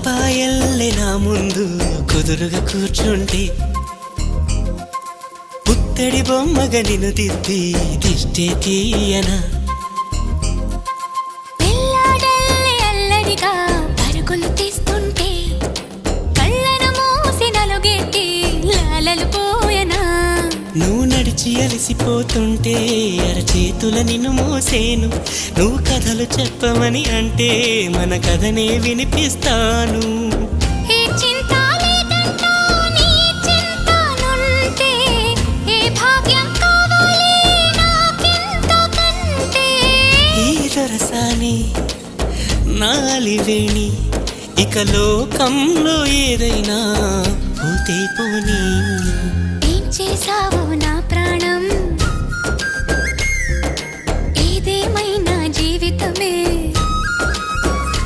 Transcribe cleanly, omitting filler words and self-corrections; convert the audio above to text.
పాపాయల్లే నా ముందు కుదురుగా కూర్చుంటే పుత్తడి బొమ్మగా నిన్ను దిద్ది దిష్టే తీయనా పిల్లాడల్లే అల్లరిగా పరుగులు తీస్తుంటే కళ్ళను మూసి నలుగెట్టి లాలలు పోయనా నువ్వు నడిచి అలసిపోతుంటే అరచేతుల నిన్ను మోసేను నువ్వు కథలు చెప్పమని అంటే మన కథనే వినిపిస్తాను ఏ చింత లేదంటూ నీ చింతనుంటే ఏ భాగ్యం కావాలి నాకెంతకంటే ఈ దొరసాని నాలివేణి ఇక లోకంలో ఏదైనా పోతే పోనీ ఏం చేసావు నా ప్రాణం ఏదేమైనా జీవితమే